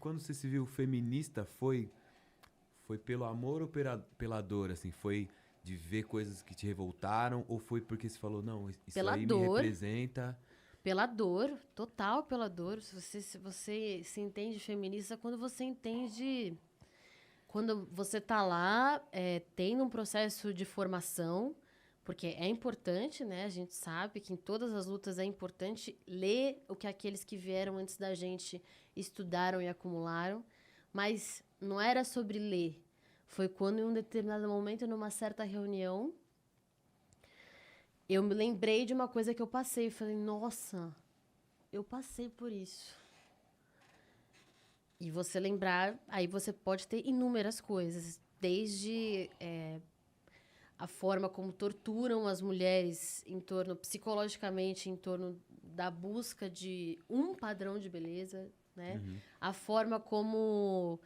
quando você se viu feminista, foi pelo amor ou pela dor, assim? Foi de ver coisas que te revoltaram? Ou foi porque você falou, não, isso Pela aí me dor. representa? Pela dor, total pela dor. Se você se entende feminista quando você entende. Quando você tá lá, tendo um processo de formação, porque é importante, né? A gente sabe que em todas as lutas é importante ler o que aqueles que vieram antes da gente estudaram e acumularam, mas não era sobre ler. Foi quando, em um determinado momento, numa certa reunião, eu me lembrei de uma coisa que eu passei. Eu falei, nossa, eu passei por isso. E você lembrar, aí você pode ter inúmeras coisas, desde a forma como torturam as mulheres em torno, psicologicamente, em torno da busca de um padrão de beleza, né? A forma como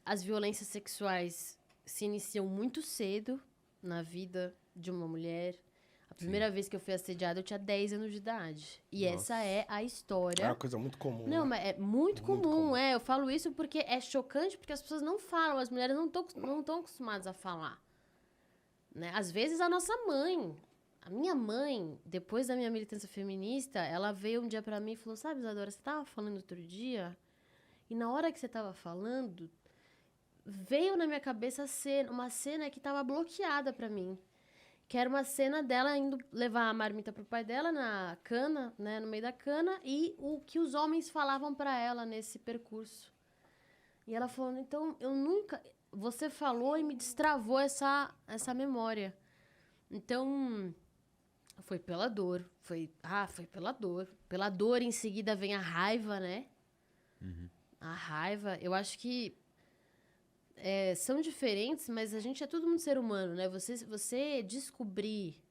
as violências sexuais se iniciam muito cedo na vida de uma mulher. A primeira vez que eu fui assediada, eu tinha 10 anos de idade. E Nossa. essa é a É uma história. coisa muito comum, Não, né? mas é muito Muito comum, comum. Eu falo isso porque é chocante, porque as pessoas não falam, as mulheres não estão acostumadas a falar. Né? Às vezes a nossa mãe, a minha mãe, depois da minha militância feminista, ela veio um dia pra mim e falou, sabe, Isadora, você tava falando outro dia, e na hora que você tava falando, veio na minha cabeça uma cena que tava bloqueada pra mim. Que era uma cena dela indo levar a marmita pro pai dela na cana, né, no meio da cana, e o que os homens falavam pra ela nesse percurso. E ela falou, então, eu nunca... Você falou e me destravou essa memória. Então, foi pela dor. Foi pela dor. Pela dor, em seguida, vem a raiva, né? A raiva, eu acho que são diferentes, mas a gente é todo mundo ser humano, né? Você descobrir,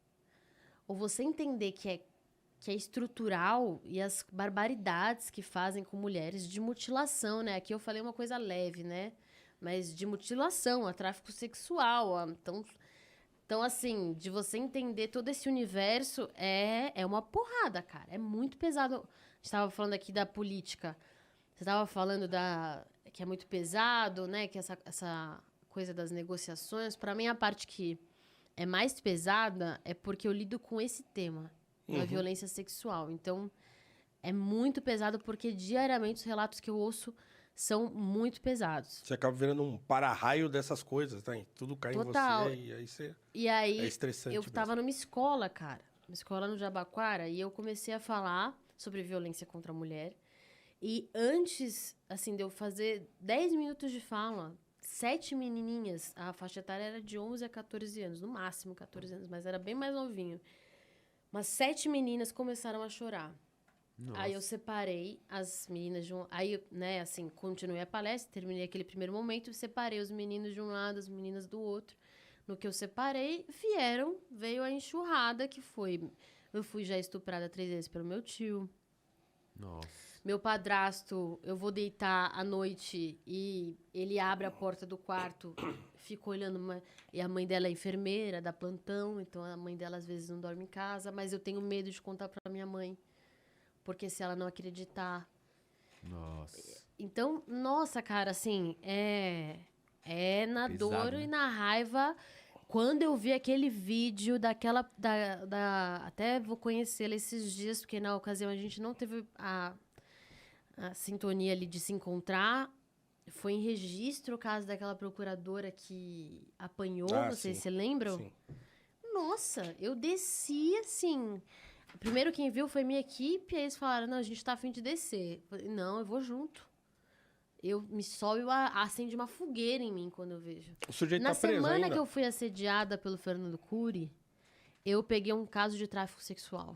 ou você entender que é estrutural e as barbaridades que fazem com mulheres de mutilação, né? Aqui eu falei uma coisa leve, né? Mas de mutilação, a tráfico sexual, então, assim, de você entender todo esse universo é uma porrada, cara. É muito pesado. A gente estava falando aqui da política. Você estava falando que é muito pesado, né? Que essa coisa das negociações. Para mim, a parte que é mais pesada é porque eu lido com esse tema da violência sexual. Então, é muito pesado porque diariamente os relatos que eu ouço são muito pesados. Você acaba virando um para-raio dessas coisas, né? Tudo cai Total. em você e aí você... E aí, É estressante eu mesmo. tava numa escola, cara. Uma escola no Jabaquara. E eu comecei a falar sobre violência contra a mulher. E antes, assim, de eu fazer 10 minutos de fala, 7 menininhas, a faixa etária era de 11 a 14 anos, no máximo 14 anos, mas era bem mais novinho. Mas 7 meninas começaram a chorar. Nossa. Aí eu separei as meninas de um... Aí, né, assim, continuei a palestra, terminei aquele primeiro momento, separei os meninos de um lado, as meninas do outro. No que eu separei, veio a enxurrada, que foi... Eu fui já estuprada 3 vezes pelo meu tio. Nossa. Meu padrasto, eu vou deitar à noite e ele abre a porta do quarto, fica olhando. E a mãe dela é enfermeira, dá plantão, então a mãe dela às vezes não dorme em casa, mas eu tenho medo de contar pra minha mãe, porque se ela não acreditar. Nossa. Então, nossa, cara, assim, é na Pesado, dor né? e na raiva. Quando eu vi aquele vídeo daquela. Até vou conhecê-la esses dias, porque na ocasião a gente não teve a sintonia ali de se encontrar. Foi em registro o caso daquela procuradora que apanhou, não sei sim. se lembram. Sim. Nossa, eu desci assim. Primeiro quem viu foi minha equipe, aí eles falaram, não, a gente tá a fim de descer. Eu falei, não, eu vou junto. Eu me sobe, acende uma fogueira em mim quando eu vejo. O sujeito Na tá preso semana ainda? que eu fui assediada pelo Fernando Cury, eu peguei um caso de tráfico sexual.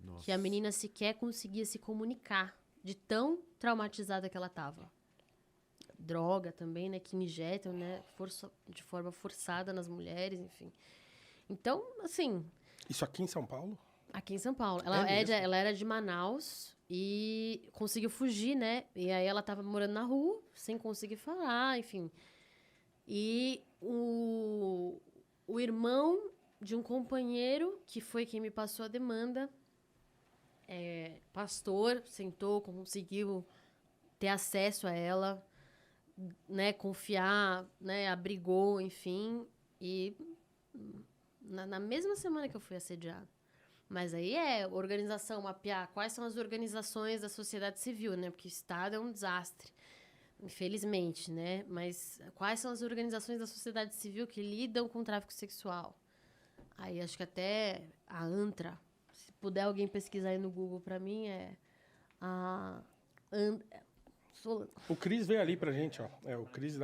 Nossa. Que a menina sequer conseguia se comunicar de tão traumatizada que ela tava. Droga também, né? Que injetam, né? De forma forçada nas mulheres, enfim. Então, assim, Isso aqui em São Paulo? aqui em São Paulo. mesmo? Ela era de Manaus e conseguiu fugir, né? E aí ela tava morando na rua, sem conseguir falar, enfim. E o irmão de um companheiro, que foi quem me passou a demanda, pastor, sentou, conseguiu ter acesso a ela, né, confiar, né, abrigou, enfim, e na mesma semana que eu fui assediada. Mas aí organização, mapear quais são as organizações da sociedade civil, né, porque o Estado é um desastre, infelizmente, né, mas quais são as organizações da sociedade civil que lidam com o tráfico sexual? Aí acho que até a ANTRA, se puder alguém pesquisar aí no Google pra mim, O Cris veio ali pra gente, ó. O Cris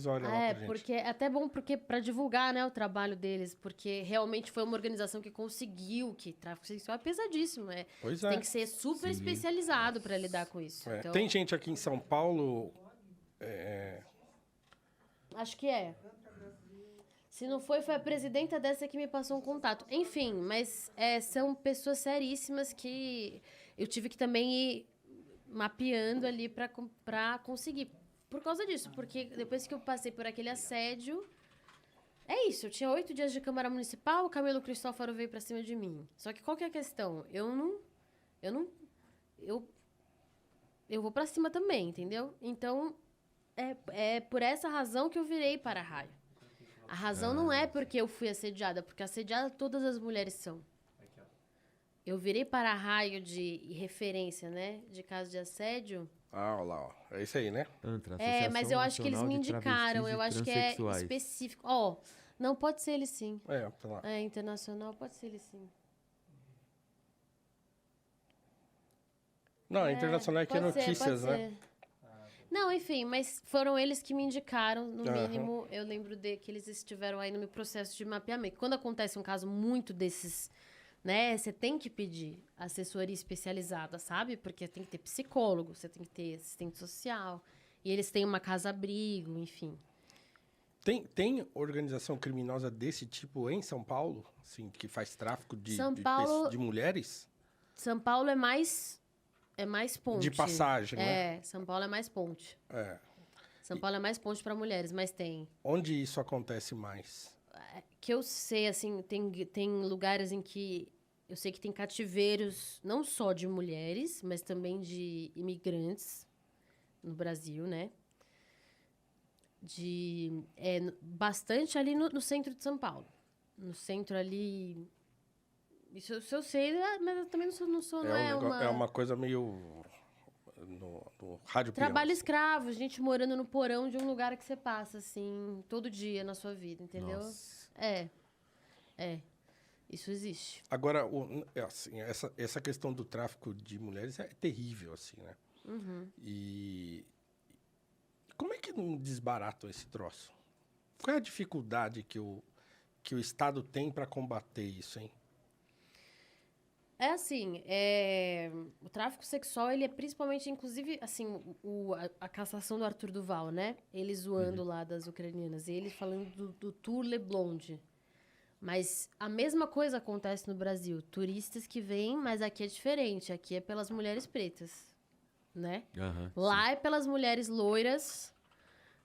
olha lá pra gente. porque é até bom para divulgar, né, o trabalho deles, porque realmente foi uma organização que conseguiu, que tráfico sexual é pesadíssimo, Pois Você é. tem que ser super especializado para lidar com isso. É. Então, Tem gente aqui em São Paulo... acho que é. Se não foi a presidenta dessa que me passou um contato. Enfim, mas são pessoas seríssimas que eu tive que também ir mapeando ali pra conseguir. Por causa disso, porque depois que eu passei por aquele assédio... É isso, eu tinha 8 dias de Câmara Municipal, o Camilo Cristófaro veio pra cima de mim. Só que qual que é a questão? Eu vou pra cima também, entendeu? Então, é por essa razão que eu virei para-raio. A razão não é porque eu fui assediada, porque assediada todas as mulheres são. Eu virei para-raio de referência, né? De caso de assédio. Ah, olha lá, ó. É isso aí, né? Antra, Mas eu acho que eles me Associação indicaram. Nacional de Eu acho que é Transexuais. específico. Ó, não pode ser ele sim. Tá lá. É internacional, pode ser ele sim. Não, internacional é que é pode ser, notícias, pode né? ser. Não, enfim, mas foram eles que me indicaram, no mínimo. Eu lembro que eles estiveram aí no meu processo de mapeamento. Quando acontece um caso muito desses, né, você tem que pedir assessoria especializada, sabe? Porque tem que ter psicólogo, você tem que ter assistente social. E eles têm uma casa-abrigo, enfim. Tem organização criminosa desse tipo em São Paulo? Assim, que faz tráfico de mulheres? São Paulo é mais ponte. De passagem, né? São Paulo é mais ponte. São Paulo é mais ponte para mulheres, mas tem. Onde isso acontece mais? Que eu sei, assim, tem lugares em que eu sei que tem cativeiros não só de mulheres, mas também de imigrantes no Brasil, né? Bastante ali no centro de São Paulo. No centro ali... Isso eu sei, mas eu também É uma coisa meio... No rádio Trabalho escravo, gente morando no porão de um lugar que você passa, assim, todo dia na sua vida, entendeu? Nossa. Isso existe. Agora, assim, essa questão do tráfico de mulheres é terrível, assim, né? Uhum. E como é que não desbaratam esse troço? Qual é a dificuldade que o Estado tem para combater isso, hein? O tráfico sexual, ele é principalmente, inclusive, assim, a cassação do Arthur Duval, né? Ele zoando lá das ucranianas. E ele falando do Tour Le Blonde. Mas a mesma coisa acontece no Brasil. Turistas que vêm, mas aqui é diferente. Aqui é pelas mulheres pretas, né? Lá é pelas mulheres loiras,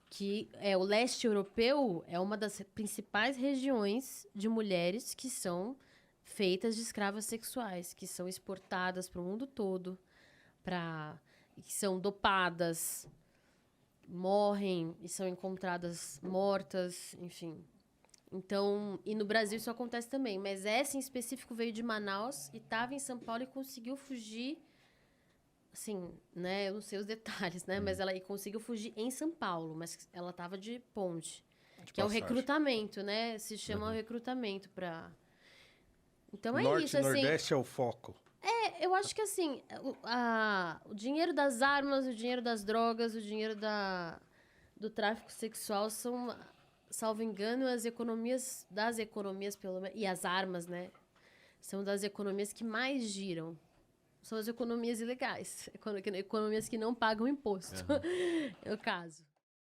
que o leste europeu é uma das principais regiões de mulheres que são feitas de escravas sexuais, que são exportadas para o mundo todo, que são dopadas, morrem e são encontradas mortas, enfim. Então, e no Brasil isso acontece também, mas essa em específico veio de Manaus e estava em São Paulo e conseguiu fugir, assim, né, eu não sei os detalhes, né, mas ela conseguiu fugir em São Paulo, mas ela estava de ponte, que é o recrutamento, né, se chama o recrutamento para... Então é Norte isso, e assim... Nordeste é o foco. Eu acho que, assim, o dinheiro das armas, o dinheiro das drogas, o dinheiro do tráfico sexual são, salvo engano, das economias, pelo menos, e as armas, né? São das economias que mais giram. São as economias ilegais. Economias que não pagam imposto, é o caso.